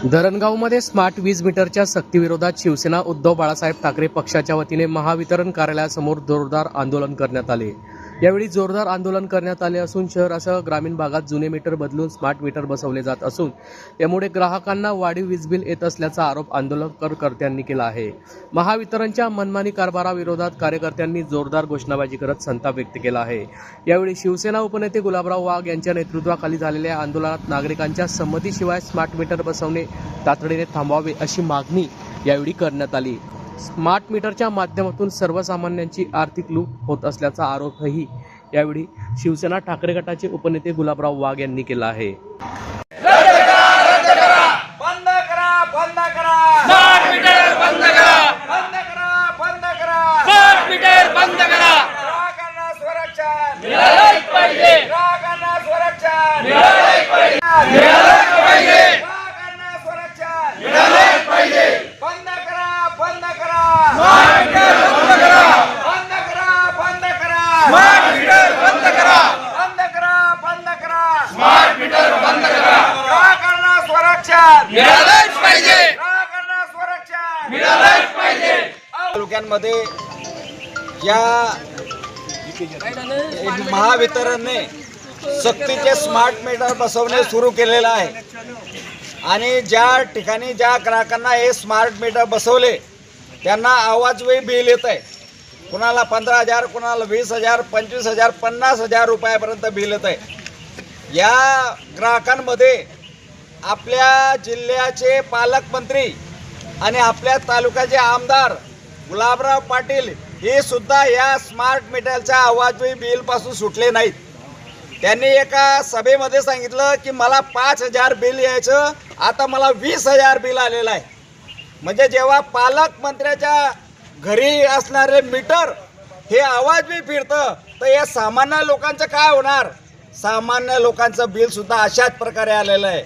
धरणगावमध्ये smart वीज मीटरच्या सक्तीविरोधात शिवसेना उद्धव बाळासाहेब ठाकरे पक्षाच्या वतीने महावितरण कार्यालयासमोर जोरदार आंदोलन करण्यात आले। यावेळी जोरदार आंदोलन करण्यात आले असून शहरासह ग्रामीण भागात जुने मीटर बदलून स्मार्ट मीटर बसवले जात असून त्यामुळे ग्राहकांना वाढीव वीज बिल येत असल्याचा आरोप आंदोलनकर्त्यांनी केला आहे। महावितरणच्या मनमानी कारभाराविरोधात कार्यकर्त्यांनी जोरदार घोषणाबाजी करत संताप व्यक्त केला आहे। यावेळी शिवसेना उपनेते गुलाबराव वाघ यांच्या नेतृत्वाखाली झालेल्या आंदोलनात नागरिकांच्या संमतीशिवाय स्मार्ट मीटर बसवणे तातडीने थांबवावे अशी मागणी यावेळी करण्यात आली। स्मार्ट मीटरच्या माध्यमातून सर्वसामान्यांची आर्थिक लूट होत असल्याचा आरोपही यावेळी शिवसेना ठाकरे गटाचे उपनेते गुलाबराव वाघ यांनी केला आहे। तालुक्यांमध्ये या महावितरणने सक्तीचे स्मार्ट मीटर बसवणे सुरू केलेलं आहे आणि ज्या ठिकाणी ज्या ग्राहकांना हे स्मार्ट मीटर बसवले त्यांना आवाजवी बिल येत आहे। कुणाला 15,000, कुणाला 20,000, 25,000, 50,000 रुपयापर्यंत बिल येत आहे। या ग्राहकांमध्ये आपल्या जिल्ह्याचे पालकमंत्री आणि आपल्या तालुक्याचे आमदार गुलाबराव पाटील हे सुद्धा या स्मार्ट मीटरच्या आवाजवी बिलपासून सुटले नाहीत। त्यांनी एका सभेमध्ये सांगितलं की मला 5,000 बिल यायचं, आता मला 20,000 बिल आलेलं आहे। म्हणजे जेव्हा पालकमंत्र्याच्या घरी असणारे मीटर हे आवाजवी फिरतं तर या सामान्य लोकांचं काय होणार? सामान्य लोकांचं बिल सुद्धा अशाच प्रकारे आलेलं आहे।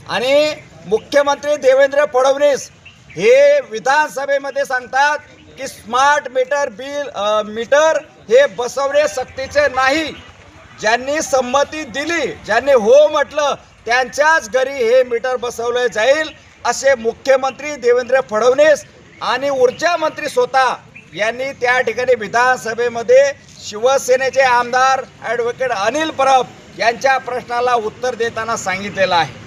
आणि मुख्यमंत्री देवेंद्र फडणवीस हे विधानसभेमध्ये सांगतात की स्मार्ट मीटर हे बसवणे सक्तीचे नाही। ज्यांनी संमती दिली, ज्यांनी हो म्हटलं त्यांच्याच घरी हे मीटर बसवले जाईल असे मुख्यमंत्री देवेंद्र फडणवीस आणि ऊर्जा मंत्री स्वतः यांनी त्या ठिकाणी विधानसभेमध्ये शिवसेनेचे आमदार ॲडव्होकेट अनिल परब यांच्या प्रश्नाला उत्तर देताना सांगितलेलं आहे।